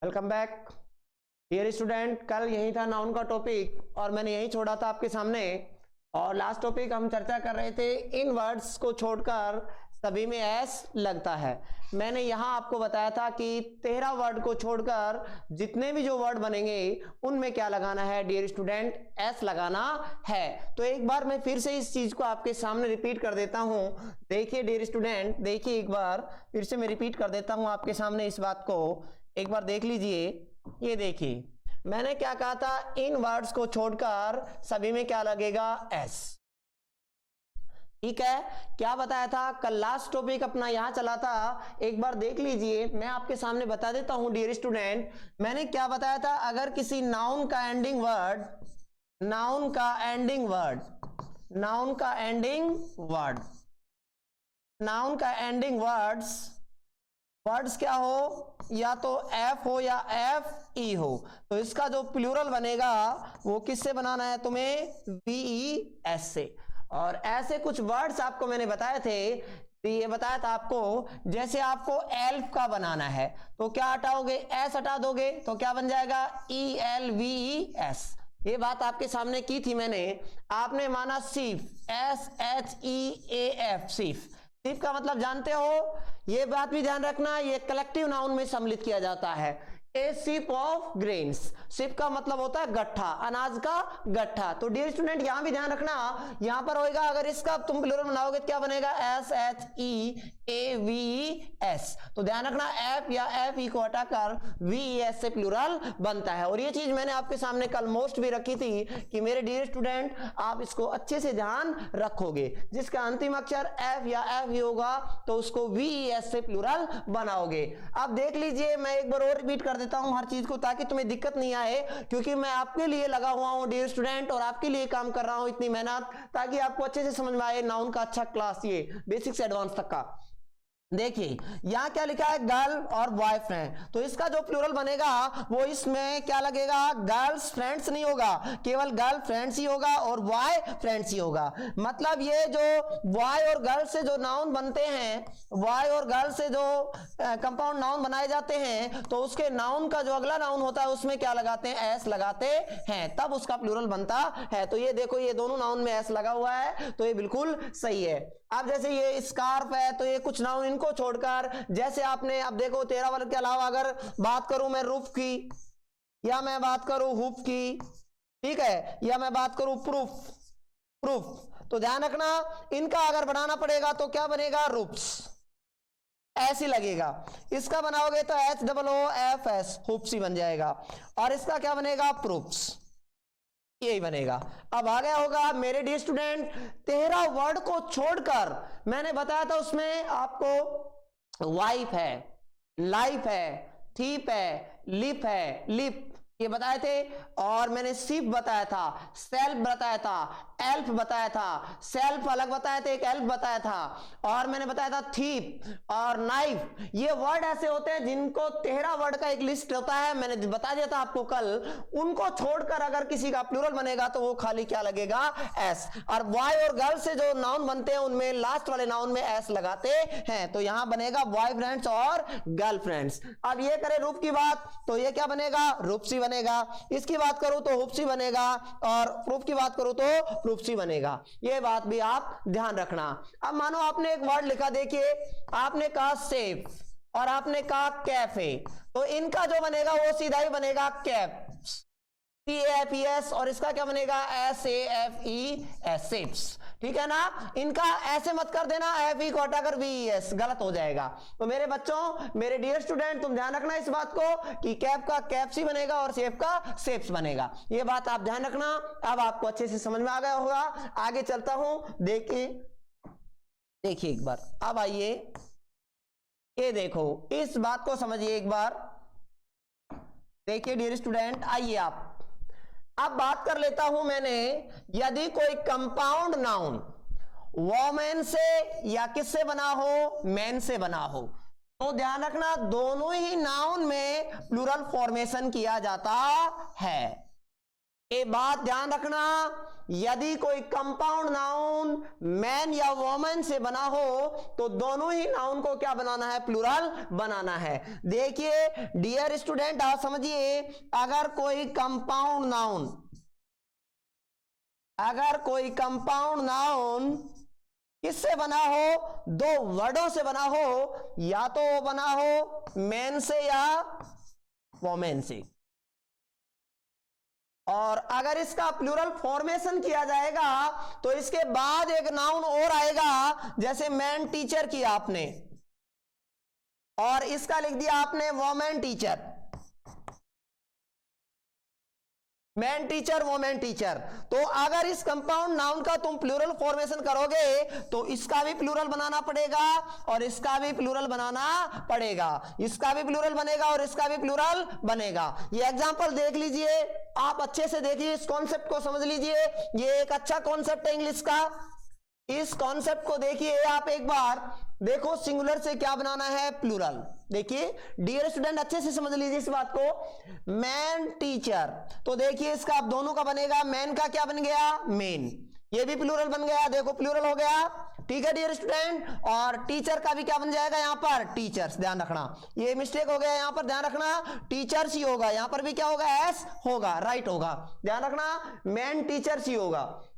Welcome back dear student. कल यही था नाउन का टॉपिक और मैंने यही छोड़ा था आपके सामने। और लास्ट टॉपिक हम चर्चा कर रहे थे इन वर्ड्स को छोड़कर सभी में एस लगता है। मैंने यहां आपको बताया था कि 13 वर्ड को छोड़कर जितने भी जो वर्ड बनेंगे उनमें क्या लगाना है डियर स्टूडेंट, एस लगाना है। तो एक बार मैं फिर से इस चीज को आपके सामने रिपीट कर देता हूं। देखिए डियर स्टूडेंट, देखिए एक बार फिर से मैं रिपीट कर देता हूं आपके सामने इस बात को। एक बार देख लीजिए। ये देखिए मैंने क्या कहा था, इन वर्ड्स को छोड़कर सभी में क्या लगेगा, एस। ठीक है, क्या बताया था कल, लास्ट टॉपिक अपना यहां चला था। एक बार देख लीजिए, मैं आपके सामने बता देता हूं डियर स्टूडेंट। मैंने क्या बताया था, अगर किसी नाउन का एंडिंग वर्ड, नाउन का एंडिंग वर्ड, नाउन का एंडिंग वर्ड, नाउन का एंडिंग वर्ड्स, वर्ड्स क्या हो, या तो एफ हो या एफ ई हो, तो इसका जो प्लूरल बनेगा वो किससे बनाना है तुम्हें, वी ई एस से। और ऐसे कुछ वर्ड्स आपको मैंने बताए थे, ये बताया था आपको, जैसे आपको एल्फ का बनाना है तो क्या हटाओगे, एस हटा दोगे तो क्या बन जाएगा, E L V E S. ये बात आपके सामने की थी मैंने। आपने माना sheaf, S H E A F, sheaf. Sheaf का मतलब जानते हो, ये बात भी ध्यान रखना, ये कलेक्टिव नाउन में सम्मिलित किया जाता है। ए सिप ऑफ ग्रेन्स, सिप का मतलब होता है गट्ठा, अनाज का गट्ठा। तो डियर स्टूडेंट यहां भी ध्यान रखना, यहां पर होएगा, अगर इसका तुम प्लूरल बनाओगे तो क्या बनेगा, S H E A V S. तो ध्यान रखना, एफ या एफ ई को हटाकर वी एस से प्लूरल बनता है। और ये चीज मैंने आपके सामने कल मोस्ट भी रखी थी कि मेरे डियर स्टूडेंट आप इसको अच्छे से ध्यान रखोगे। जिसका अंतिम अक्षर एफ या एफ ई होगा तो उसको वी एस से प्लूरल बनाओगे। अब देख लीजिए, मैं एक बार और रिपीट कर देता हूं हर चीज को ताकि तुम्हें दिक्कत नहीं आए, क्योंकि मैं आपके लिए लगा हुआ हूं डियर स्टूडेंट और आपके लिए काम कर रहा हूं इतनी मेहनत, ताकि आपको अच्छे से समझ में आए नाउन का अच्छा क्लास, ये बेसिक से एडवांस तक का। देखिए यहां क्या लिखा है, गर्ल और बॉयफ्रेंड, तो इसका जो प्लूरल बनेगा वो इसमें क्या लगेगा, गर्ल्स फ्रेंड्स नहीं होगा, केवल गर्ल फ्रेंड्स ही होगा और बॉय फ्रेंड्स ही होगा। मतलब ये जो बॉय और गर्ल से जो नाउन बनते हैं, बॉय और गर्ल से जो कंपाउंड नाउन बनाए जाते हैं, तो उसके नाउन का जो अगला नाउन होता है उसमें क्या लगाते हैं, एस लगाते हैं, तब उसका प्लूरल बनता है। तो ये देखो, ये दोनों नाउन में एस लगा हुआ है, तो ये बिल्कुल सही है। अब जैसे ये स्कार्फ है, तो ये कुछ नाउन इनको छोड़कर, जैसे आपने अब देखो 13 वर्ग के अलावा अगर बात करूं मैं रूफ की, या मैं बात करूं हुप की, ठीक है, या मैं बात करूं प्रूफ, प्रूफ, तो ध्यान रखना इनका अगर बनाना पड़ेगा तो क्या बनेगा, रूप्स, ऐसी लगेगा। इसका बनाओगे तो H double O F S, हुप्सी बन जाएगा। और इसका क्या बनेगा, प्रूफ्स, यही बनेगा। अब आ गया होगा मेरे डियर स्टूडेंट, 13 वर्ड को छोड़कर मैंने बताया था उसमें आपको वाइफ है, लाइफ है, थीप है, लिप है, लिप, ये बताए थे। और मैंने सिप बताया था, सेल्फ बताया था, एल्फ बताया था, सेल्फ अलग बताया था, एक एल्फ बताया था। और मैंने बताया था थीप और नाइफ। ये वर्ड ऐसे होते हैं जिनको 13 वर्ड का एक लिस्ट होता है, मैंने बता दिया था आपको कल। उनको छोड़कर अगर किसी का प्लूरल बनेगा तो वो खाली क्या लगेगा, एस। और बॉय और गर्ल से जो नाउन बनते हैं उनमें लास्ट वाले नाउन में एस लगाते हैं, तो यहां बनेगा बॉय फ्रेंड्स और गर्लफ्रेंड्स। अब ये करें रूप की बात, तो ये क्या बनेगा, रूपसी बनेगा। इसकी बात करूं तो हुप्सी बनेगा, और प्रूफ की बात करूं तो प्रूफसी बनेगा। ये बात भी आप ध्यान रखना। अब मानो आपने एक वर्ड लिखा, देखिए आपने कहा सेफ और आपने कहा कैफे, तो इनका जो बनेगा वो सीधा ही बनेगा कैप्स, CAFES, और इसका क्या बनेगा, SAFES, सेप्स। ठीक है ना, इनका ऐसे मत कर देना एफ ई को हटाकर VES, गलत हो जाएगा। तो मेरे बच्चों, मेरे डियर स्टूडेंट, तुम ध्यान रखना इस बात को कि कैप का कैप्सी बनेगा और सेफ का सेप्स बनेगा, ये बात आप ध्यान रखना। अब आपको अच्छे से समझ में आ गया होगा। आगे चलता हूं, देखिए देखिए एक बार, अब आइए ये देखो, इस बात को समझिए एक बार। देखिए डियर स्टूडेंट, आइए आप, अब बात कर लेता हूं मैंने, यदि कोई कंपाउंड नाउन वोमेन से या किससे बना हो, मैन से बना हो, तो ध्यान रखना दोनों ही नाउन में प्लूरल फॉर्मेशन किया जाता है। ये बात ध्यान रखना, यदि कोई कंपाउंड नाउन मैन या वोमन से बना हो तो दोनों ही नाउन को क्या बनाना है, प्लूरल बनाना है। देखिए डियर स्टूडेंट, आप समझिए, अगर कोई कंपाउंड नाउन किससे बना हो, दो वर्डों से बना हो, या तो वो बना हो मैन से या वोमेन से, और अगर इसका प्लूरल फॉर्मेशन किया जाएगा तो इसके बाद एक नाउन और आएगा, जैसे मैन टीचर किया आपने और इसका लिख दिया आपने women teacher, man teacher women teacher. तो अगर इस कंपाउंड नाउन का तुम प्लूरल फॉर्मेशन करोगे तो इसका भी प्लूरल बनाना पड़ेगा और इसका भी प्लूरल बनाना पड़ेगा, इसका भी प्लूरल बनेगा और इसका भी प्लूरल बनेगा। ये एग्जांपल देख लीजिए, आप अच्छे से देखिए, इस कॉन्सेप्ट को समझ लीजिए, ये एक अच्छा कॉन्सेप्ट है इंग्लिश का। इस कॉन्सेप्ट को देखिए आप एक बार, देखो सिंगुलर से क्या बनाना है, प्लूरल। देखिए डियर स्टूडेंट, अच्छे से समझ लीजिए इस बात को, मैन टीचर, तो देखिए इसका अब दोनों का बनेगा, मैन का क्या बन गया, मेन, ये भी प्लूरल बन गया, देखो प्लूरल हो गया, ठीक है डियर स्टूडेंट। और टीचर का भी क्या बन जाएगा यहां पर, टीचर्स, ध्यान रखना, ये मिस्टेक हो गया यहां पर, ध्यान रखना, टीचर्स ही होगा, यहां पर भी क्या होगा, एस होगा, राइट होगा, ध्यान रखना, मैन टीचर्स ही होगा।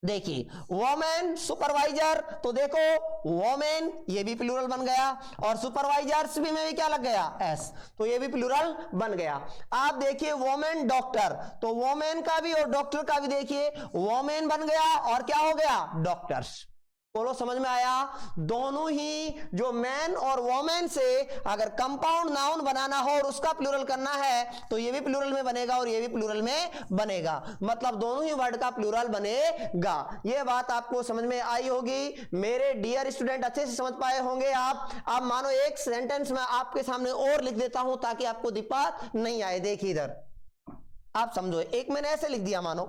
देखिए वोमेन सुपरवाइजर, तो देखो वोमेन ये भी प्लूरल बन गया, और सुपरवाइजर्स भी में भी क्या लग गया, एस, तो ये भी प्लूरल बन गया। आप देखिए वोमेन डॉक्टर, तो वोमेन का भी और डॉक्टर का भी देखिए वोमेन बन गया और क्या हो गया, डॉक्टर्स। बोलो समझ में आया, दोनों ही जो मैन और वोमेन से अगर कंपाउंड नाउन बनाना हो और उसका प्लूरल करना है तो ये भी प्लूरल में बनेगा और ये भी प्लूरल में बनेगा, मतलब दोनों ही वर्ड का प्लूरल बनेगा। ये बात आपको समझ में आई होगी मेरे डियर स्टूडेंट, अच्छे से समझ पाए होंगे आप। अब मानो एक सेंटेंस में आपके सामने और लिख देता हूं ताकि आपको दिक्कत नहीं आए। देखिए इधर आप समझो, एक मैंने ऐसे लिख दिया, मानो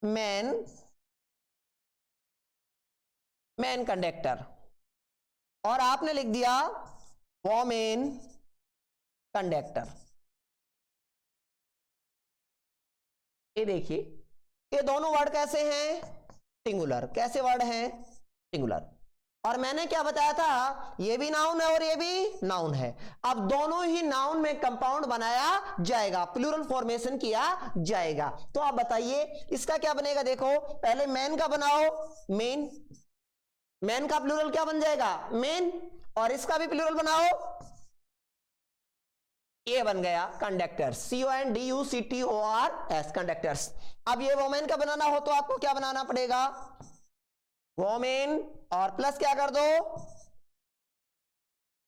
मैन कंडक्टर, और आपने लिख दिया वोमेन कंडक्टर। ये देखिए ये दोनों वर्ड कैसे हैं, सिंगुलर, कैसे वर्ड हैं, सिंगुलर। और मैंने क्या बताया था, ये भी नाउन है और ये भी नाउन है। अब दोनों ही नाउन में कंपाउंड बनाया जाएगा, प्लूरल फॉर्मेशन किया जाएगा। तो आप बताइए इसका क्या बनेगा, देखो पहले मैन का बनाओ, मेन, मैन का प्लूरल क्या बन जाएगा, मेन, और इसका भी प्लूरल बनाओ, ये बन गया कंडक्टर्स, CONDUCTORS, कंडक्टर्स। अब ये वोमेन का बनाना हो तो आपको क्या बनाना पड़ेगा, वोमेन और प्लस क्या कर दो,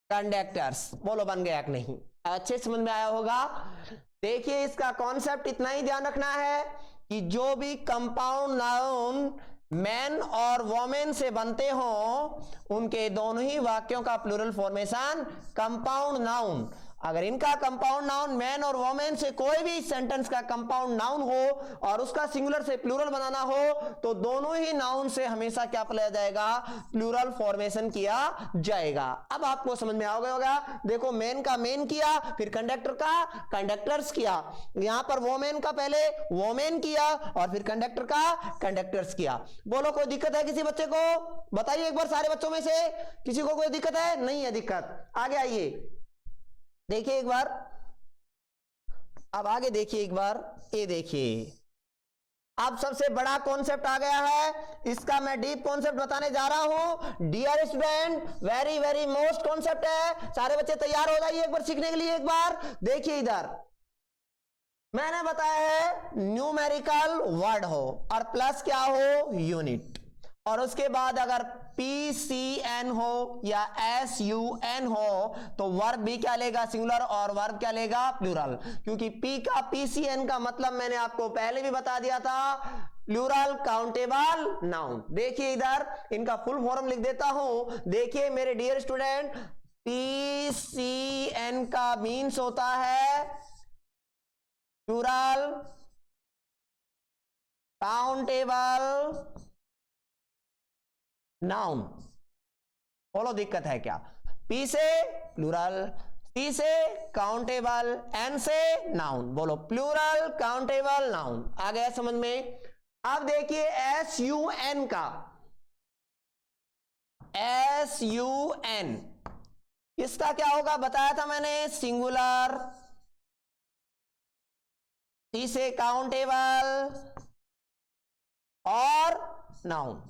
कंडक्टर्स। बोलो बन गया कि नहीं, अच्छे समझ में आया होगा। देखिए इसका कॉन्सेप्ट इतना ही ध्यान रखना है कि जो भी कंपाउंड नाउन मैन और वोमेन से बनते हो उनके दोनों ही वाक्यों का प्लूरल फॉर्मेशन कंपाउंड नाउन, अगर इनका कंपाउंड नाउन मैन और वोमेन से कोई भी सेंटेंस का कंपाउंड नाउन हो और उसका सिंगुलर से प्लूरल बनाना हो तो दोनों ही नाउन से हमेशा क्या किया जाएगा, प्लूरल फॉर्मेशन किया जाएगा। अब आपको समझ में आ गया होगा। देखो मैन का मेन किया, फिर कंडक्टर का कंडक्टर्स किया, यहां पर वोमेन का पहले वोमेन किया और फिर कंडक्टर का कंडक्टर्स किया। बोलो कोई दिक्कत है किसी बच्चे को, बताइए एक बार, सारे बच्चों में से किसी को कोई दिक्कत है, नहीं है दिक्कत, आगे आइए देखिए एक बार, अब आगे देखिए एक बार, ये देखिए अब सबसे बड़ा कॉन्सेप्ट आ गया है, इसका मैं डीप कॉन्सेप्ट बताने जा रहा हूं dear student, very very most concept है। सारे बच्चे तैयार हो जाइए एक बार सीखने के लिए। एक बार देखिए इधर मैंने बताया है न्यूमेरिकल वर्ड हो और प्लस क्या हो, यूनिट, और उसके बाद अगर PCN हो या SUN हो तो वर्ब भी क्या लेगा, सिंगुलर, और वर्ब क्या लेगा, प्लूरल, क्योंकि P का PCN का मतलब मैंने आपको पहले भी बता दिया था, प्लूरल काउंटेबल नाउन। देखिए इधर इनका फुल फॉर्म लिख देता हूं, देखिए मेरे डियर स्टूडेंट, PCN का मीन्स होता है प्लूरल काउंटेबल नाउन। बोलो दिक्कत है क्या, P से प्लूरल, सी से काउंटेबल, एन से नाउन। बोलो प्लूरल काउंटेबल नाउन। आ गया समझ में? अब देखिए SUN का, SUN इसका क्या होगा बताया था मैंने, सिंगुलर, सी से काउंटेबल और नाउन।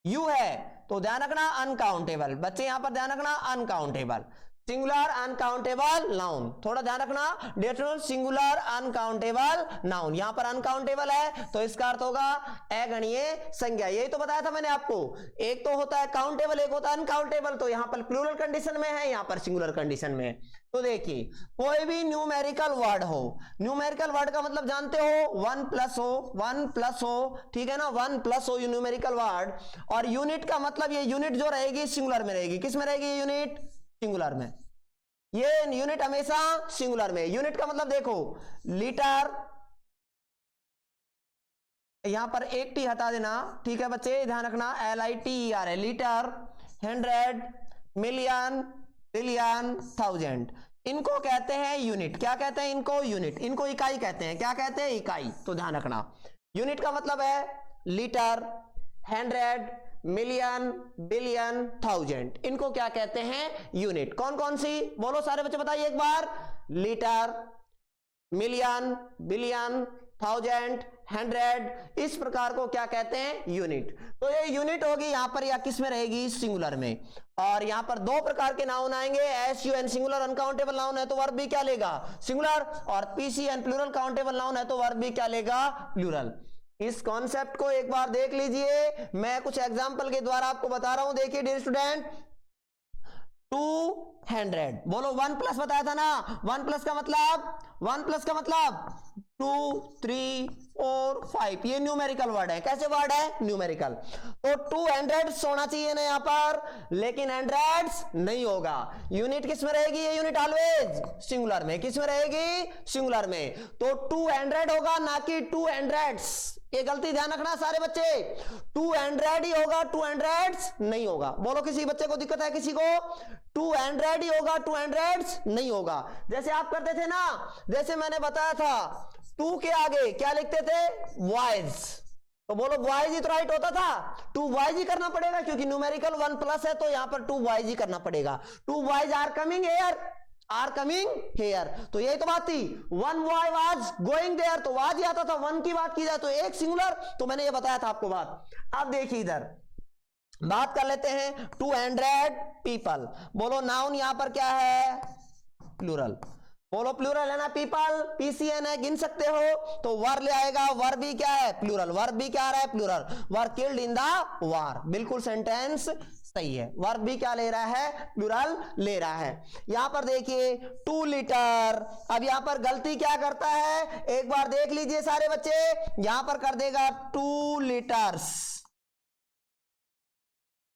यू है तो ध्यान रखना अनकाउंटेबल, बच्चे यहां पर ध्यान रखना अनकाउंटेबल, सिंगुलर अनकाउंटेबल नाउन। थोड़ा ध्यान रखना डेटोनल, सिंगुलर अनकाउंटेबल नाउन। यहां पर अनकाउंटेबल है तो इसका अर्थ होगा अगणीय संज्ञा। यही तो बताया था मैंने आपको, एक तो होता है काउंटेबल, एक होता है अनकाउंटेबल। तो यहां पर प्लूरल कंडीशन में है, यहां पर सिंगुलर कंडीशन में है। तो देखिए कोई भी न्यूमेरिकल वर्ड हो, न्यूमेरिकल वर्ड का मतलब जानते हो 1 प्लस हो, 1 प्लस हो, ठीक है ना, 1 प्लस हो न्यूमेरिकल वर्ड। और यूनिट का मतलब ये यूनिट जो रहेगी सिंगुलर में रहेगी। किस में रहेगी ये यूनिट? सिंगुलर में। ये यूनिट हमेशा सिंगुलर में। यूनिट का मतलब देखो लीटर, यहां पर एक टी हटा देना, ठीक है बच्चे ध्यान रखना, LITER है, लीटर, 100, मिलियन, बिलियन, थाउजेंड, इनको कहते हैं यूनिट। क्या कहते हैं इनको? यूनिट। इनको इकाई कहते हैं। क्या कहते हैं? इकाई। तो ध्यान रखना यूनिट का मतलब है लीटर, 100, मिलियन, बिलियन, थाउजेंड, इनको क्या कहते हैं? यूनिट। कौन कौन सी? बोलो सारे बच्चे बताइए एक बार। लीटर, मिलियन, बिलियन, थाउजेंड, 100, इस प्रकार को क्या कहते हैं? यूनिट। तो ये यूनिट होगी यहां पर, या किस में रहेगी? सिंगुलर में। और यहां पर दो प्रकार के नाउन आएंगे, SUN सिंगुलर अनकाउंटेबल नाउन है तो वर्ब भी क्या लेगा? सिंगुलर। और PCN प्लूरल काउंटेबल नाउन है तो वर्ब भी क्या लेगा? प्लूरल। इस कॉन्सेप्ट को एक बार देख लीजिए, मैं कुछ एग्जांपल के द्वारा आपको बता रहा हूं। देखिए डियर स्टूडेंट, 200, बोलो 1 प्लस बताया था ना, 1 प्लस का मतलब, 1 प्लस का मतलब 2, 3, 4, 5, ये न्यूमेरिकल वर्ड है। कैसे वर्ड है? न्यूमेरिकल। तो 200 होना चाहिए ना यहां पर, लेकिन हंड्रेड्स नहीं होगा। यूनिट किस में रहेगी? ये यूनिट ऑलवेज सिंगुलर में। किस में रहेगी? सिंगुलर में। तो 200 होगा ना कि 200s। ये गलती ध्यान रखना सारे बच्चे, 200 ही होगा, 200s नहीं होगा। बोलो किसी बच्चे को दिक्कत है? किसी को? 200 ही होगा, 200s नहीं होगा। जैसे आप करते थे ना, जैसे मैंने बताया था 2 के आगे क्या लिखते थे? वॉइस। तो बोलो वॉइस ही तो राइट होता था, 2 वॉइस ही करना पड़ेगा क्योंकि न्यूमेरिकल 1 प्लस है तो यहां पर 2 वॉइस ही करना पड़ेगा। 2 voice are coming here, are coming here. तो यही तो बात थी, 1 बॉय वाज गोइंग देयर, तो वाज ही आता था। 1 की बात की जाए तो एक सिंगुलर, तो मैंने ये बताया था आपको बात। अब देखिए इधर बात कर लेते हैं 200 पीपल। बोलो नाउन यहां पर क्या है? प्लूरल। बोलो प्लूरल है ना पीपल, PCN है, गिन सकते हो। तो वर ले आएगा, वर भी क्या है? प्लूरल। वर भी क्या आ रहा है? Plural. Were killed in the war, बिल्कुल सेंटेंस सही है। वर्ब भी क्या ले रहा है? प्लूरल ले रहा है। यहां पर देखिए 2 लीटर। अब यहां पर गलती क्या करता है? एक बार देख लीजिए सारे बच्चे, यहां पर कर देगा 2 लीटर्स।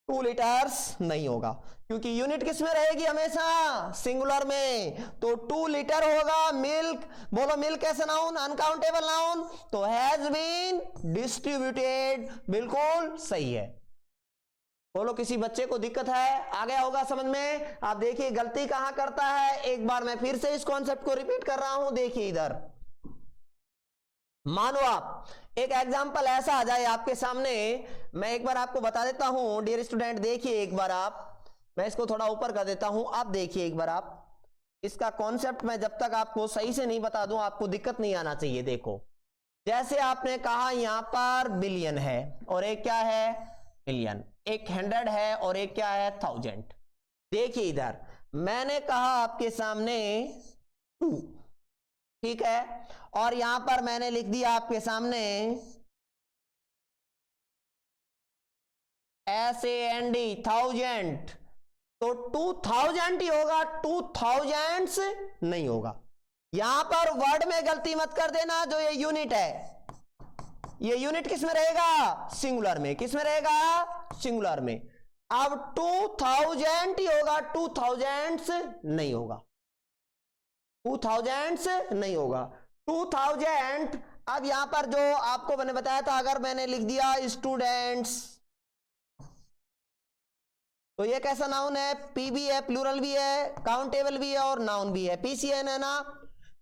2 लीटर्स नहीं होगा क्योंकि यूनिट किस में रहेगी? हमेशा सिंगुलर में। तो 2 लीटर होगा मिल्क। बोलो मिल्क कैसे नाउन? Uncountable noun. तो हैज बीन डिस्ट्रीब्यूटेड, बिल्कुल सही है। बोलो किसी बच्चे को दिक्कत है? आ गया होगा समझ में। आप देखिए गलती कहां करता है, एक बार मैं फिर से इस कॉन्सेप्ट को रिपीट कर रहा हूं। देखिए इधर मानो आप एक एग्जांपल ऐसा आ जाए आपके सामने, मैं एक बार आपको बता देता हूं डियर स्टूडेंट। देखिए एक बार आप, मैं इसको थोड़ा ऊपर कर देता हूं। आप देखिए एक बार आप, इसका कॉन्सेप्ट मैं जब तक आपको सही से नहीं बता दूं आपको दिक्कत नहीं आना चाहिए। देखो जैसे आपने कहा यहां पर बिलियन है और एक क्या है? मिलियन। एक 100 है और एक क्या है? 1000। देखिए इधर मैंने कहा आपके सामने 2, ठीक है, और यहां पर मैंने लिख दिया आपके सामने SAND 1000। तो 2000 ही होगा, 2000s नहीं होगा। यहां पर वर्ड में गलती मत कर देना, जो ये यूनिट है, ये यूनिट किस में रहेगा? सिंगुलर में। किस में रहेगा? सिंगुलर में। अब 2000 ही होगा, 2000s नहीं होगा, 2000s नहीं होगा। 2000, अब यहां पर जो आपको मैंने बताया था, अगर मैंने लिख दिया स्टूडेंट्स, तो ये कैसा नाउन है? पी भी है, प्लूरल भी है, काउंटेबल भी है और नाउन भी है। पीसीएन है ना।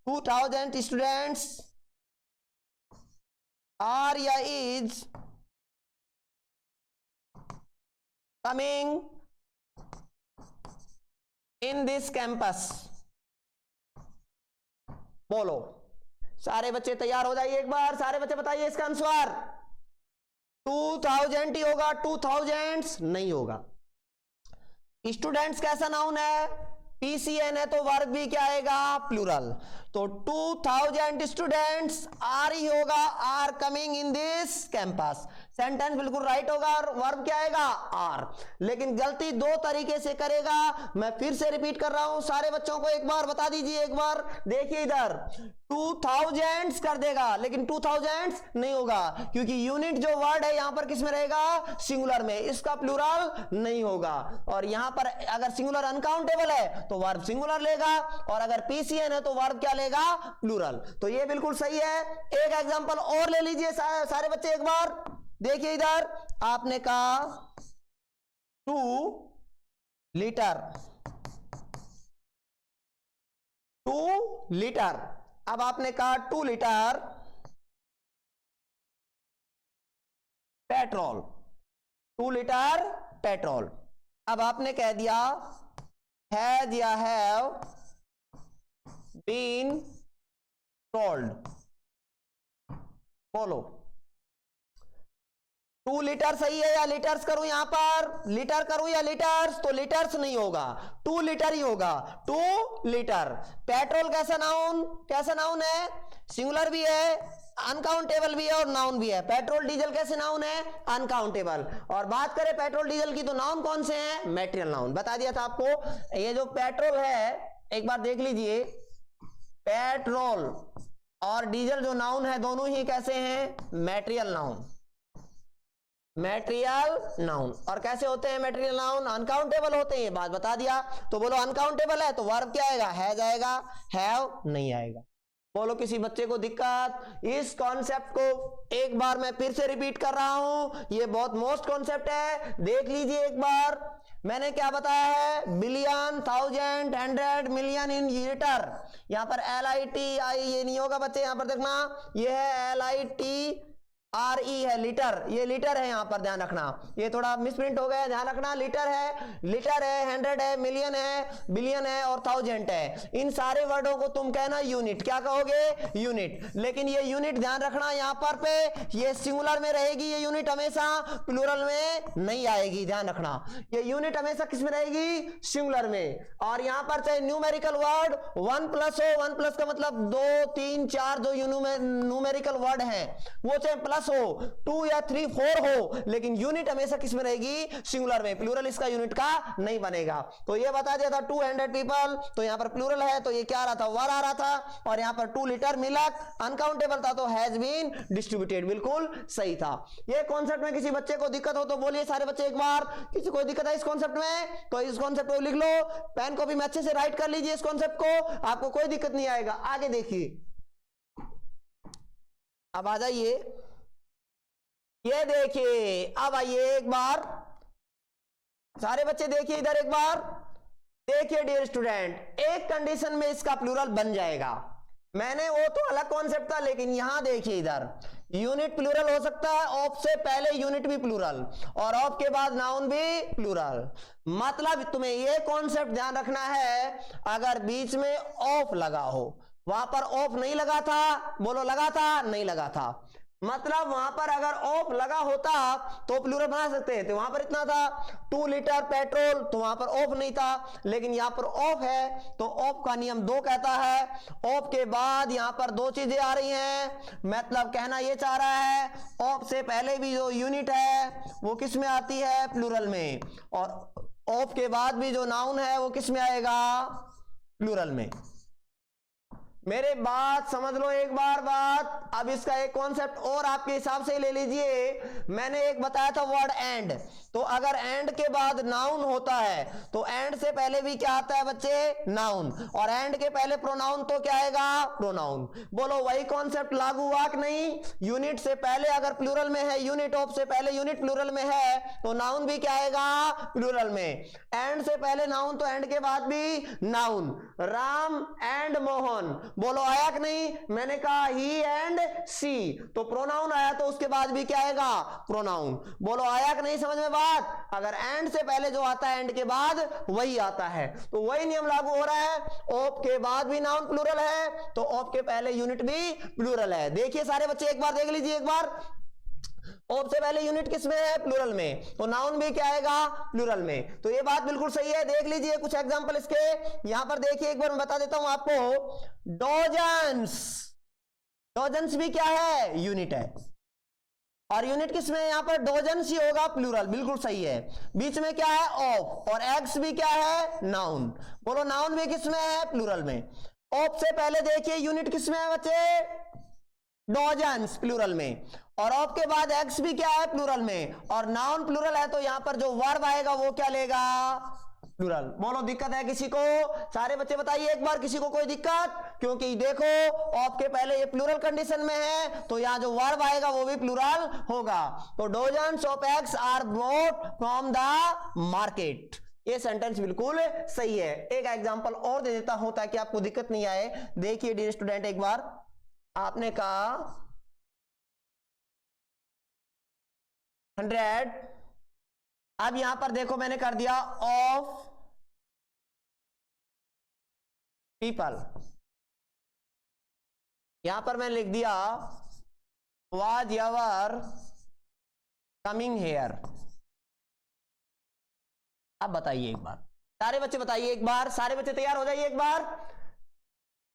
2000 स्टूडेंट्स आर या is coming in this campus. बोलो सारे बच्चे तैयार हो जाइए एक बार, सारे बच्चे बताइए इसका आंसर। 2000 ही होगा, 2000 नहीं होगा। स्टूडेंट्स कैसा नाउन है? पीसीएन है तो वर्ब भी क्या आएगा? प्लूरल। तो 2000 स्टूडेंट्स आर ही होगा, are coming in this campus. Sentence बिल्कुल राइट होगा और वर्ब क्या आएगा? आर। लेकिन गलती दो तरीके से करेगा, मैं फिर से रिपीट कर रहा हूं, सारे बच्चों को एक बार बता दीजिए। एक बार देखिए इधर 2000 कर देगा लेकिन 2000 नहीं होगा, क्योंकि यूनिट जो वर्ड है यहां पर किस में रहेगा? सिंगुलर में, इसका प्लूरल नहीं होगा। और यहां पर अगर सिंगुलर अनकाउंटेबल है तो वर्ब सिंगुलर लेगा, और अगर पीसीएन है तो वर्ब क्या लेगा? प्लूरल। तो ये बिल्कुल सही है। एक एग्जांपल और ले लीजिए सारे बच्चे एक बार। देखिए इधर आपने कहा 2 लीटर, 2 लीटर। अब आपने कहा 2 लीटर पेट्रोल, 2 लीटर पेट्रोल। अब आपने कह दिया हैज या हैव बीन सोल्ड। बोलो 2 लीटर सही है या लीटर्स करूं? यहां पर लीटर करूं या लीटर्स? तो लीटर्स नहीं होगा, 2 लीटर ही होगा। 2 लीटर। पेट्रोल कैसा नाउन? कैसा नाउन है? सिंगुलर भी है, अनकाउंटेबल भी है और नाउन भी है। पेट्रोल डीजल कैसे नाउन है? अनकाउंटेबल। और बात करें पेट्रोल डीजल की तो नाउन कौन से हैं? Material noun. बता दिया था आपको। ये जो पेट्रोल है एक बार देख लीजिए, पेट्रोल और डीजल जो नाउन है दोनों ही कैसे हैं? Material noun. Material noun. और कैसे होते हैं मैटेरियल नाउन? अनकाउंटेबल होते हैं, ये बात बता दिया। तो बोलो अनकाउंटेबल है तो वर्ब क्या आएगा? हैज आएगा, हैव नहीं आएगा। बोलो किसी बच्चे को दिक्कत? इस कॉन्सेप्ट को एक बार मैं फिर से रिपीट कर रहा हूं, ये बहुत मोस्ट कॉन्सेप्ट है, देख लीजिए एक बार। मैंने क्या बताया है? Billion, thousand, hundred, million in litre. यहां पर LIT आई ये नहीं होगा बच्चे, यहां पर देखना ये है LITRE है, लीटर। ये लीटर है, यहां पर ध्यान रखना, ये थोड़ा मिसप्रिंट हो गया, ध्यान रखना। लीटर है, लीटर है, हंड्रेड है, मिलियन है, बिलियन है और थाउजेंड है। इन सारे वर्डों को तुम कहना यूनिट। क्या कहोगे? यूनिट। लेकिन ये यूनिट ध्यान रखना यहां पर पे ये सिंगुलर में रहेगी, ये यूनिट हमेशा प्लूरल में नहीं आएगी, ध्यान रखना। ये यूनिट हमेशा किस में रहेगी? सिंगुलर में। और यहां पर चाहे न्यूमेरिकल वर्ड 1 प्लस हो, 1 प्लस का मतलब 2, 3, 4 जो न्यूमेरिकल वर्ड है वो चाहे प्लस हो, 2 या 3, 4 हो, लेकिन यूनिट हमेशा किस में रहेगी? सिंगुलर में। प्लूरल इसका यूनिट का नहीं बनेगा। तो ये बता दिया था 200 पीपल, तो यहां पर प्लूरल है तो ये क्या आ रहा था? वर आ रहा था। और यहां पर 2 लीटर मिल्क अनकाउंटेबल था तो हैज बीन डिस्ट्रीब्यूटेड, बिल्कुल सही था। ये कॉन्सेप्ट में किसी बच्चे को दिक्कत हो तो बोलिए सारे बच्चे एक बार। किसी को दिक्कत है इस कॉन्सेप्ट में तो इस कॉन्सेप्ट को लिख लो, पेन कॉपी में अच्छे से राइट कर लीजिए इस कॉन्सेप्ट को, आपको कोई दिक्कत नहीं आएगा। आगे देखिए, अब आ जाइए, ये देखिए, अब आइए एक बार सारे बच्चे देखिए इधर एक बार। देखिए डियर स्टूडेंट, एक कंडीशन में इसका प्लूरल बन जाएगा। मैंने वो तो अलग कॉन्सेप्ट था, लेकिन यहां देखिए इधर यूनिट प्लूरल हो सकता है, ऑफ से पहले यूनिट भी प्लूरल और ऑफ के बाद नाउन भी प्लूरल। मतलब तुम्हें ये कॉन्सेप्ट ध्यान रखना है, अगर बीच में ऑफ लगा हो, वहां पर ऑफ नहीं लगा था, बोलो लगा था? नहीं लगा था। मतलब वहां पर अगर ऑफ लगा होता तो प्लूरल बना सकते थे। वहां पर इतना था 2 लीटर पेट्रोल, तो वहां पर ऑफ नहीं था, लेकिन यहां पर ऑफ है तो ऑफ का नियम 2 कहता है। ऑफ के बाद यहां पर 2 चीजें आ रही हैं, मतलब कहना यह चाह रहा है ऑफ से पहले भी जो यूनिट है वो किस में आती है? प्लूरल में। और ऑफ के बाद भी जो नाउन है वो किस में आएगा? प्लूरल में। मेरे बात समझ लो एक बार बात। अब इसका एक कॉन्सेप्ट और आपके हिसाब से ले लीजिए। मैंने एक बताया था वर्ड एंड, तो अगर एंड के बाद नाउन होता है तो एंड से पहले भी क्या आता है बच्चे? नाउन। और एंड के पहले प्रोनाउन तो क्या आएगा? प्रोनाउन। बोलो वही कॉन्सेप्ट लागू हुआ कि नहीं? यूनिट से पहले अगर प्लूरल में है, यूनिट ऑफ से पहले यूनिट प्लूरल में है तो नाउन भी क्या आएगा? प्लूरल में। एंड से पहले नाउन तो एंड के बाद भी नाउन। राम एंड मोहन, बोलो आया कि नहीं? मैंने कहा ही एंड सी, तो प्रोनाउन आया तो उसके बाद भी क्या आएगा? प्रोनाउन। बोलो आया कि नहीं समझ में बात? अगर एंड से पहले जो आता है एंड के बाद वही आता है, तो वही नियम लागू हो रहा है। ऑफ के बाद भी नाउन प्लूरल है तो ऑफ के पहले यूनिट भी प्लूरल है। देखिए सारे बच्चे एक बार देख लीजिए, एक बार ऑफ से पहले यूनिट किस में है? प्लूरल में, तो नाउन भी क्या आएगा? प्लूरल में। तो ये बात बिल्कुल सही है। देख लीजिए कुछ एग्जांपल इसके, यहां पर देखिए एक बार मैं बता देता हूं आपको। डोजन्स, डोजन्स भी क्या है? यूनिट है। और यूनिट किस में? यहां पर डोजन्स ही होगा, प्लूरल, बिल्कुल सही है। बीच में क्या है? ऑफ। और एग्स भी क्या है? नाउन। बोलो नाउन भी किस में है? प्लूरल में। ऑफ से पहले देखिए यूनिट किस में है बच्चे? डोजन्स, प्लूरल में। और ऑफ के बाद एग्स भी क्या है? प्लूरल में। और नाउन प्लूरल है तो यहां पर जो वर्ब आएगा वो क्या लेगा? प्लूरल। बोलो दिक्कत है किसी को? सारे बच्चे बताइए एक बार, किसी को कोई दिक्कत? क्योंकि देखो ऑफ के पहले ये प्लूरल कंडीशन में है तो यहां जो वर्ब आएगा वो भी प्लूरल होगा। तो dozens of eggs are brought from the market, ये सेंटेंस बिल्कुल सही है। एक एग्जांपल और दे देता हूं ताकि आपको दिक्कत नहीं आए। देखिए डियर स्टूडेंट, एक बार आपने कहा 100, अब यहां पर देखो मैंने कर दिया ऑफ पीपल, यहां पर मैंने लिख दिया वाज योर कमिंग हेयर। अब बताइए एक बार, सारे बच्चे बताइए एक बार, सारे बच्चे तैयार हो जाइए एक बार।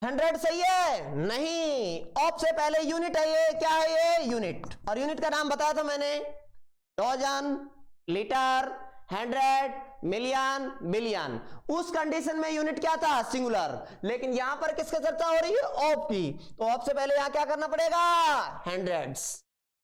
100 सही है? नहीं, ऑफ से पहले यूनिट है, ये क्या है? ये यूनिट। और यूनिट का नाम बताया था मैंने, डोजन, लीटर, 100, मिलियन, बिलियन। उस कंडीशन में यूनिट क्या था? सिंगुलर। लेकिन यहां पर किसकी चर्चा हो रही है? ऑफ की। तो ऑफ से पहले यहां क्या करना पड़ेगा? Hundreds,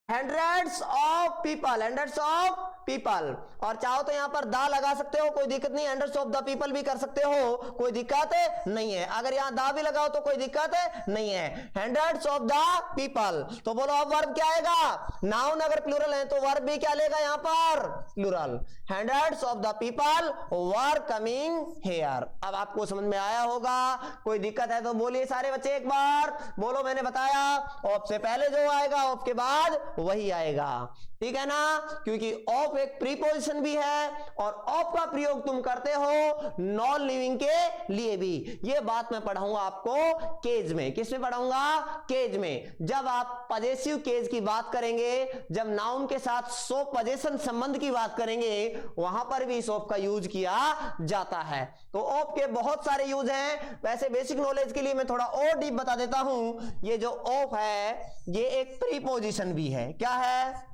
hundreds of people, hundreds of people. और चाहो तो यहां पर दा लगा सकते हो, कोई दिक्कत नहीं। हंड्रेड्स ऑफ द पीपल भी कर सकते हो, कोई दिक्कत नहीं है। अगर यहां दा भी लगाओ तो कोई दिक्कत नहीं है। Hundreds of the people. तो बोलो अब वर्ब क्या आएगा? नाउन अगर प्लूरल है तो वर्ब भी क्या लेगा यहां पर? Plural. Hundreds of the people were coming here. अब आपको समझ में आया होगा, कोई दिक्कत है तो बोलिए सारे बच्चे एक बार। बोलो मैंने बताया ऑफ से पहले जो आएगा ऑफ के बाद वही आएगा, ठीक है ना? क्योंकि ऑफ एक प्रीपोजिशन भी है और ऑफ का प्रयोग तुम करते हो नॉन लिविंग के लिए भी। ये बात मैं पढ़ाऊंगा आपको केज में। किस में पढ़ाऊंगा? केज में। जब आप पजेसिव केज की बात करेंगे, जब नाउन के साथ सो पजेशन संबंध की बात करेंगे, वहां पर भी इस ऑफ का यूज किया जाता है। तो ऑफ के बहुत सारे यूज हैं। वैसे बेसिक नॉलेज के लिए मैं थोड़ा और डीप बता देता हूं। ये जो ऑफ है ये एक प्रीपोजिशन भी है। क्या है?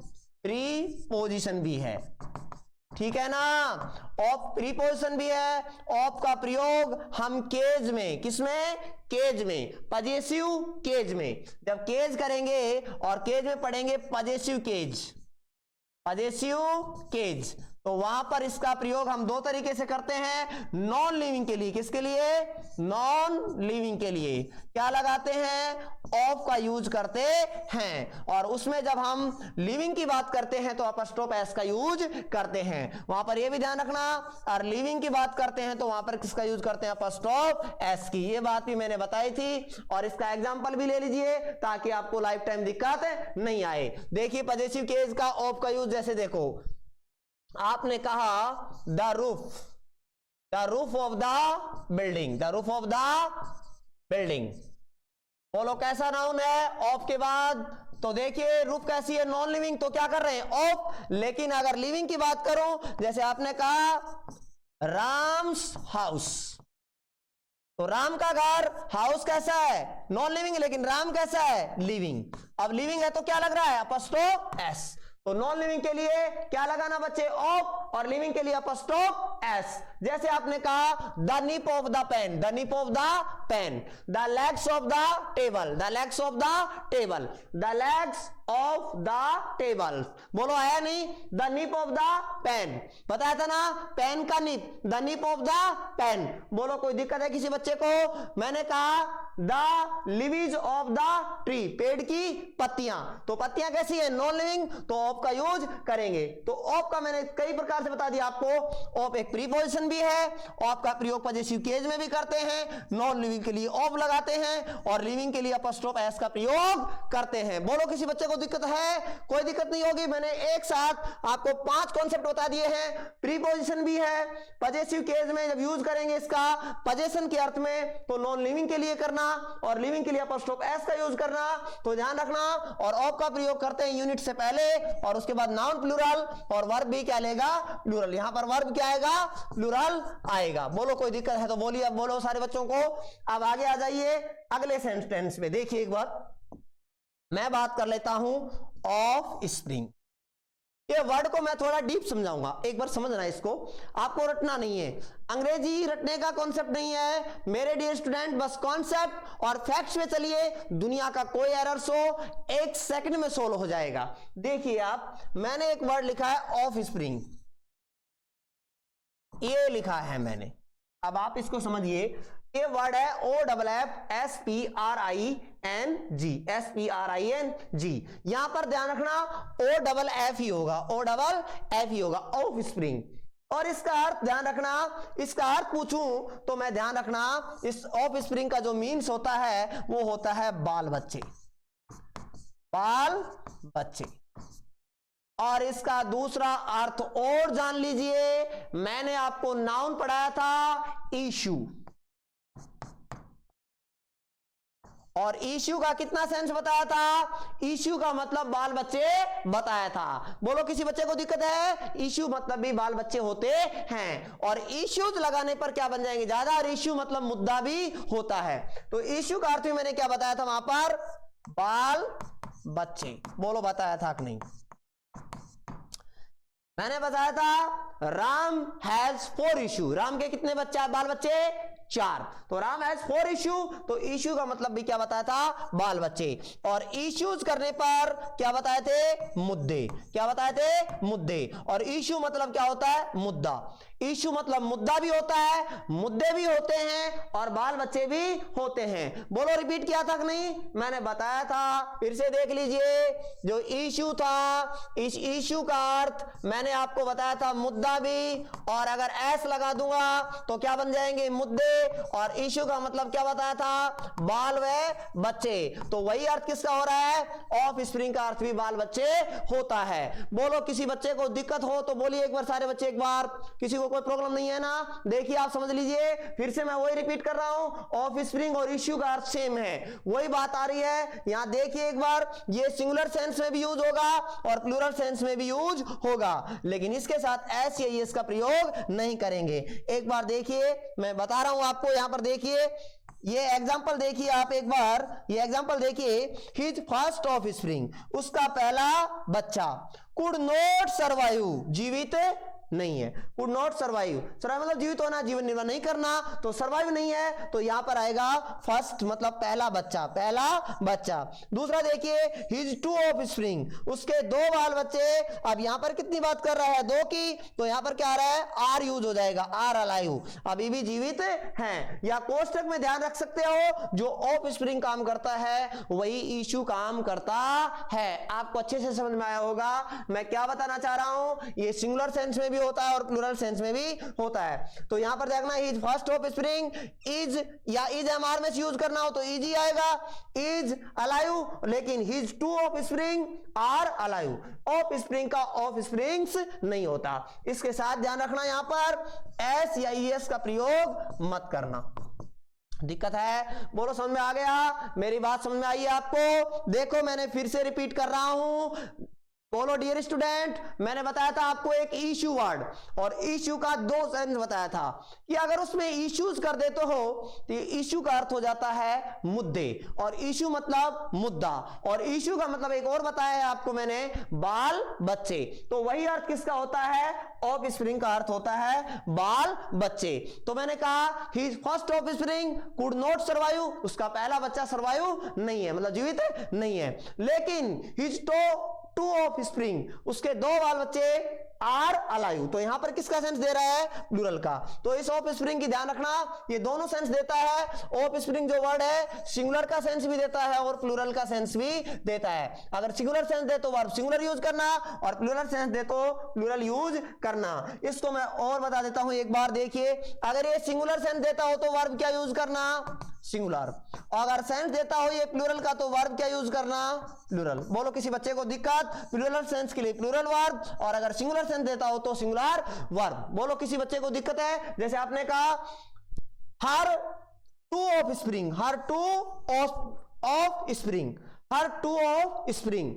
प्रीपोजिशन भी है, ठीक है ना? ऑफ प्रीपोजिशन भी है। ऑफ का प्रयोग हम केज में, किसमें? केज में, पजेसिव केज में। जब केज करेंगे और केज में पढ़ेंगे पजेसिव केज, पजेसिव केज, तो वहां पर इसका प्रयोग हम दो तरीके से करते हैं। नॉन लिविंग के लिए, किसके लिए? नॉन लिविंग के लिए क्या लगाते हैं? ऑफ का यूज करते हैं। और उसमें जब हम लिविंग की बात करते हैं तो अपस्ट्रोफ एस का यूज करते हैं। वहां पर यह भी ध्यान रखना, और लिविंग की बात करते हैं तो वहां पर किसका यूज करते हैं? अपस्ट्रोफ एस की। ये बात भी मैंने बताई थी और इसका एग्जांपल भी ले लीजिए ताकि आपको लाइफ टाइम दिक्कत नहीं आए। देखिए पजेसिव केस का ऑफ का यूज, जैसे देखो आपने कहा the roof, the roof of the building, the roof of the building. बोलो कैसा नाउन है ऑफ के बाद? तो देखिए रूफ कैसी है? नॉन लिविंग, तो क्या कर रहे हैं? ऑफ। लेकिन अगर लिविंग की बात करूं, जैसे आपने कहा राम्स हाउस, तो राम का घर, हाउस कैसा है? नॉन लिविंग, लेकिन राम कैसा है? लिविंग। अब लिविंग है तो क्या लग रहा है? Apostrophe S. तो नॉन लिविंग के लिए क्या लगाना बच्चे, ऑफ, और लिविंग के लिए अपस्ट्रोफ एस। जैसे आपने कहा the nib of the pen, the nib of the pen, the legs of the table, the legs of the table, the legs of the table, बोलो आया नहीं, the nib of the pen, बताया था ना, pen का nib, the nib of the pen, बोलो कोई दिक्कत है किसी बच्चे को। मैंने कहा the leaves of the tree, पेड़ की पत्तियां, तो पत्तियां कैसी है, नॉन लिविंग, तो ऑफ का यूज करेंगे। तो ऑफ का मैंने कई प्रकार से बता दिया आपको, ऑफ एक प्रीपोजिशन भी है, ऑफ का प्रयोग पजेसिव केस में भी करते हैं, नॉन लिविंग के लिए ऑफ लगाते हैं और लिविंग के लिए अपस्ट्रोफ एस का प्रयोग करते हैं। बोलो किसी बच्चे को दिक्कत है, कोई दिक्कत नहीं होगी। मैंने एक साथ आपको 5 कॉन्सेप्ट बता दिए हैं, प्रीपोजिशन भी है, पजेसिव केस में जब यूज करेंगे इसका पजेशन के अर्थ में तो नॉन लिविंग के लिए करना और लिविंग के लिए अपस्ट्रोफ एस का यूज करना, तो ध्यान रखना। और ऑफ का प्रयोग करते हैं यूनिट से पहले और उसके बाद नाउन प्लूरल, और वर्ब भी क्या लेगा, प्लूरल, यहां पर वर्ब क्या आएगा, प्लूरल आएगा। बोलो कोई दिक्कत है तो बोलिए, अब बोलो सारे बच्चों को। अब आगे आ जाइए अगले सेंटेंस में, देखिए एक बार मैं बात कर लेता हूं ऑफ स्प्रिंग। ये वर्ड को मैं थोड़ा डीप समझाऊंगा, एक बार समझना इसको, आपको रटना नहीं है, अंग्रेजी रटने का कॉन्सेप्ट नहीं है मेरे डियर स्टूडेंट, बस कॉन्सेप्ट और फैक्ट्स में चलिए, दुनिया का कोई एरर्स हो 1 सेकंड में सोल्व हो जाएगा। देखिए आप, मैंने एक वर्ड लिखा है ऑफ स्प्रिंग, ये लिखा है मैंने, अब आप इसको समझिए। ये वर्ड है OFFSPRING, SPRING, यहां पर ध्यान रखना OFF ही होगा, OFF ही होगा, ऑफ स्प्रिंग। और इसका अर्थ ध्यान रखना, इसका अर्थ पूछूं तो मैं ध्यान रखना, इस ऑफ स्प्रिंग का जो मीन्स होता है वो होता है बाल बच्चे, बाल बच्चे। और इसका दूसरा अर्थ और जान लीजिए, मैंने आपको नाउन पढ़ाया था इशू, और इश्यू का कितना सेंस बताया था, इश्यू का मतलब बाल बच्चे बताया था। बोलो किसी बच्चे को दिक्कत है, इश्यू मतलब भी बाल बच्चे होते हैं, और इश्यूज लगाने पर क्या बन जाएंगे ज्यादा, और इश्यू मतलब मुद्दा भी होता है। तो इश्यू का अर्थ भी मैंने क्या बताया था वहां पर, बाल बच्चे। बोलो बताया था कि नहीं, मैंने बताया था राम हैज 4 इश्यू, राम के कितने बच्चे, बाल बच्चे 4, तो राम हैज 4 इश्यू, तो इश्यू का मतलब भी क्या बताया था, बाल बच्चे। और इश्यूज करने पर क्या बताए थे, मुद्दे, क्या बताए थे, मुद्दे। और इश्यू मतलब क्या होता है, मुद्दा, इश्यू मतलब मुद्दा भी होता है, मुद्दे भी होते हैं, और बाल बच्चे भी होते हैं। बोलो रिपीट किया था कि नहीं, मैंने बताया था, फिर से देख लीजिए। जो इश्यू था, इस इश्यू का अर्थ मैंने आपको बताया था मुद्दा भी, और अगर एस लगा दूंगा तो क्या बन जाएंगे, मुद्दे, और इश्यू का मतलब क्या बताया था, बाल व बच्चे। तो वही अर्थ किसका हो रहा है, ऑफ स्प्रिंग का अर्थ भी बाल बच्चे होता है। बोलो किसी बच्चे को दिक्कत हो तो बोलिए एक बार, सारे बच्चे एक बार, किसी को कोई प्रॉब्लम नहीं है ना, देखिए आप समझ लीजिए। फिर से मैं वही रिपीट कर रहा हूं, ऑफ स्प्रिंग और इश्यू का अर्थ सेम है, वही बात आ रही है। यहां देखिए एक बार, ये सिंगुलर सेंस में भी यूज होगा और प्लूरल सेंस में भी यूज होगा, लेकिन इसके साथ एस या एस का प्रयोग नहीं करेंगे। एक बार देखिए, मैं बता रहा हूं आपको, यहां पर देखिए ये एग्जाम्पल देखिए आप एक बार, ये एग्जाम्पल देखिए, हिज फर्स्ट ऑफ स्प्रिंग, उसका पहला बच्चा, कुड नॉट सर्वाइव, जीवित नहीं है, कुड नॉट सर्वाइव, सर्वाइव मतलब जीवित होना, जीवन निर्वाह नहीं करना, तो सर्वाइव नहीं है, तो यहां पर आएगा फर्स्ट मतलब पहला बच्चा, पहला बच्चा। दूसरा देखिए, हिज 2 ऑफ स्प्रिंग, उसके 2 बाल बच्चे। अब यहां पर कितनी बात कर रहा है, 2 की, तो यहां पर क्या आ रहा है, आर यूज हो जाएगा, आर अलाइव, अभी भी जीवित हैं। या कोष्टक में ध्यान रख सकते हो, जो ऑफ स्प्रिंग काम करता है वही इश्यू काम करता है। आपको अच्छे से समझ में आया होगा मैं क्या बताना चाह रहा हूं, ये सिंगुलर सेंस में भी होता है और प्लूरल सेंस में भी होता है। तो यहां पर देखना, is first offspring, is या इज एमआर में यूज करना हो तो इज ही आएगा, इज अलाइव, लेकिन his 2 offspring are alive, offspring का ऑफ स्प्रिंग्स नहीं होता। इसके साथ ध्यान रखना, यहां पर एस या ईएस का प्रयोग मत करना। दिक्कत है, बोलो समझ में आ गया, मेरी बात समझ में आई है आपको। देखो मैंने फिर से रिपीट कर रहा हूं, बोलो डियर स्टूडेंट, मैंने बताया था आपको एक इश्यू वर्ड और इश्यू का दो सेंस बताया था कि अगर उसमें इश्यूज कर देते हो तो इश्यू का अर्थ हो जाता है मुद्दे, और इश्यू मतलब मुद्दा, और इश्यू का मतलब एक और बताया है आपको मैंने, बाल बच्चे। तो वही अर्थ किसका होता है? ऑफ स्प्रिंग का अर्थ होता है बाल बच्चे। तो मैंने कहा his first of spring could not survive, उसका पहला बच्चा सर्वाइव नहीं है, मतलब जीवित नहीं है, लेकिन हिज टू ऑफ स्प्रिंग, उसके दो बाल बच्चे आर अलाइव। तो यहां पर किसका सेंस दे रहा है? प्लूरल का। तो इस ऑफ स्प्रिंग की ध्यान रखना, ये दोनों सेंस देता है। ऑफ स्प्रिंग जो वर्ड है सिंगुलर का सेंस भी देता है और प्लूरल का सेंस भी देता है। अगर सिंगुलर सेंस दे तो वर्ब सिंगुलर यूज करना, और प्लूरल सेंस दे तो प्लूरल यूज करना। इसको मैं और बता देता हूं एक बार, देखिए, अगर ये सिंगुलर सेंस देता हो तो वर्ब क्या यूज करना? सिंगुलर। अगर सेंस देता हो ये प्लूरल का तो वर्ब क्या यूज करना? प्लूरल। बोलो किसी बच्चे को दिक्कत? प्लूरल सेंस के लिए प्लूरल वर्ब, और अगर सिंगुलर सेंस देता हो तो सिंगुलर वर्ब। बोलो किसी बच्चे को दिक्कत है? जैसे आपने कहा her two offspring, her two offspring, her two offspring.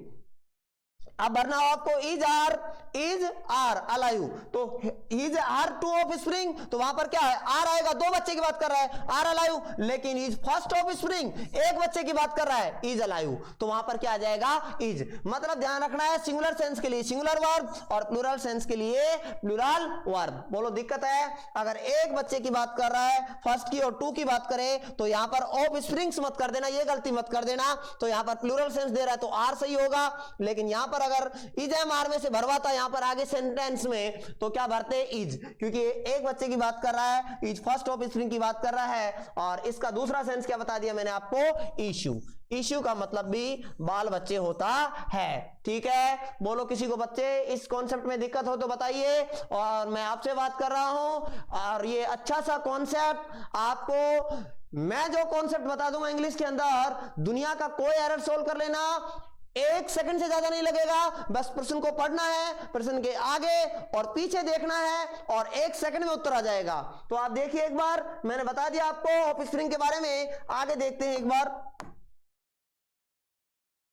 अब भरना हो आपको इज आर अलाइव, तो is are two offspring, तो वहां पर क्या है? आर आएगा, दो बच्चे की बात कर रहा है, आर अलाइव। लेकिन इज फर्स्ट ऑफ स्प्रिंग, एक बच्चे की बात कर रहा है, इज अलाइव, तो वहां पर क्या आ जाएगा? इज। मतलब ध्यान रखना है, सिंगुलर सेंस के लिए सिंगुलर वर्ब और प्लूरल सेंस के लिए प्लूरल वर्ब। बोलो दिक्कत है? अगर एक बच्चे की बात कर रहा है, फर्स्ट की और टू की बात करें, तो यहां पर ऑफ स्प्रिंग्स मत कर देना, ये गलती मत कर देना। तो यहां पर प्लूरल सेंस दे रहा है तो आर सही होगा, लेकिन यहां पर अगर इज एम आर में से भरवाता यहां पर आगे सेंटेंस में, तो क्या भरते? इज, क्योंकि एक बच्चे की बात कर रहा है, इज फर्स्ट ऑफ स्प्रिंग की बात कर रहा है, और इसका दूसरा सेंस क्या बता दिया मैंने आपको? इश्यू। इश्यू का मतलब भी बाल बच्चे होता है। ठीक है, बोलो किसी को बच्चे इस कॉन्सेप्ट में दिक्कत हो तो बताइए। और मैं आपसे बात कर रहा हूं, और ये अच्छा सा कॉन्सेप्ट आपको मैं जो कॉन्सेप्ट बता दूंगा इंग्लिश के अंदर, दुनिया का कोई एरर सोल्व कर लेना, एक सेकंड से ज्यादा नहीं लगेगा। बस प्रश्न को पढ़ना है, प्रश्न के आगे और पीछे देखना है, और एक सेकंड में उत्तर आ जाएगा। तो आप देखिए एक बार, मैंने बता दिया आपको ऑफ स्प्रिंग के बारे में, आगे देखते हैं एक बार।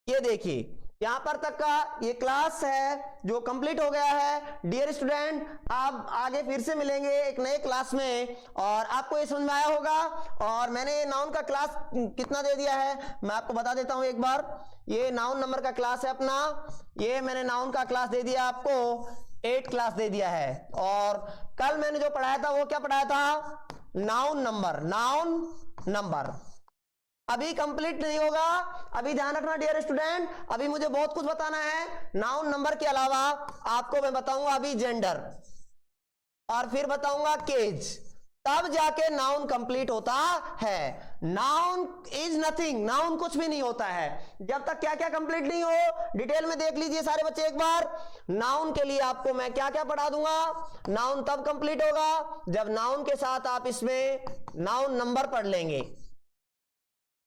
ये देखिए, यहां पर तक का ये क्लास है जो कंप्लीट हो गया है। डियर स्टूडेंट, आप आगे फिर से मिलेंगे एक नए क्लास में, और आपको ये समझ में आया होगा। और मैंने नाउन का क्लास कितना दे दिया है मैं आपको बता देता हूं एक बार। ये नाउन नंबर का क्लास है अपना, ये मैंने नाउन का क्लास दे दिया आपको 8 क्लास दे दिया है। और कल मैंने जो पढ़ाया था वो क्या पढ़ाया था? Noun number. नाउन नंबर अभी कंप्लीट नहीं होगा, अभी ध्यान रखना डियर स्टूडेंट, अभी मुझे बहुत कुछ बताना है। नाउन नंबर के अलावा आपको मैं बताऊंगा अभी जेंडर, और फिर बताऊंगा केज, तब जाके नाउन कंप्लीट होता है। नाउन इज नथिंग, नाउन कुछ भी नहीं होता है जब तक क्या क्या कंप्लीट नहीं हो। डिटेल में देख लीजिए सारे बच्चे एक बार। नाउन के लिए आपको मैं क्या क्या पढ़ा दूंगा। नाउन तब कंप्लीट होगा जब नाउन के साथ आप इसमें नाउन नंबर पढ़ लेंगे।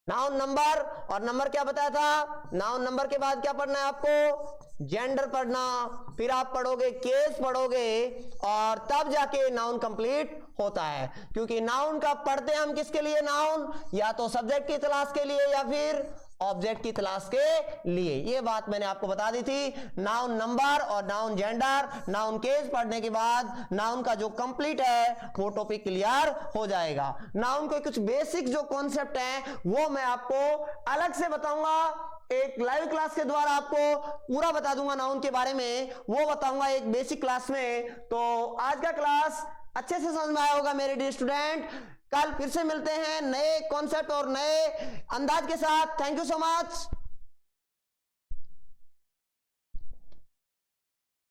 नाउन नंबर, और नंबर क्या बताया था? नाउन नंबर के बाद क्या पढ़ना है आपको? जेंडर पढ़ना, फिर आप पढ़ोगे केस पढ़ोगे, और तब जाके नाउन कंप्लीट होता है। क्योंकि नाउन का पढ़ते हम किसके लिए? नाउन या तो सब्जेक्ट की तलाश के लिए या फिर ऑब्जेक्ट की तलाश के लिए। ये बात मैंने आपको बता दी थी। नाउन नंबर और नाउन जेंडर, नाउन केस पढ़ने के बाद नाउन का जो कंप्लीट है वो टॉपिक क्लियर हो जाएगा। नाउन के कुछ बेसिक जो कॉन्सेप्ट हैं वो मैं आपको अलग से बताऊंगा, एक लाइव क्लास के द्वारा आपको पूरा बता दूंगा नाउन के बारे में, वो बताऊंगा एक बेसिक क्लास में। तो आज का क्लास अच्छे से समझ में आया होगा मेरे डियर स्टूडेंट। कल फिर से मिलते हैं नए कॉन्सेप्ट और नए अंदाज के साथ। Thank you so much.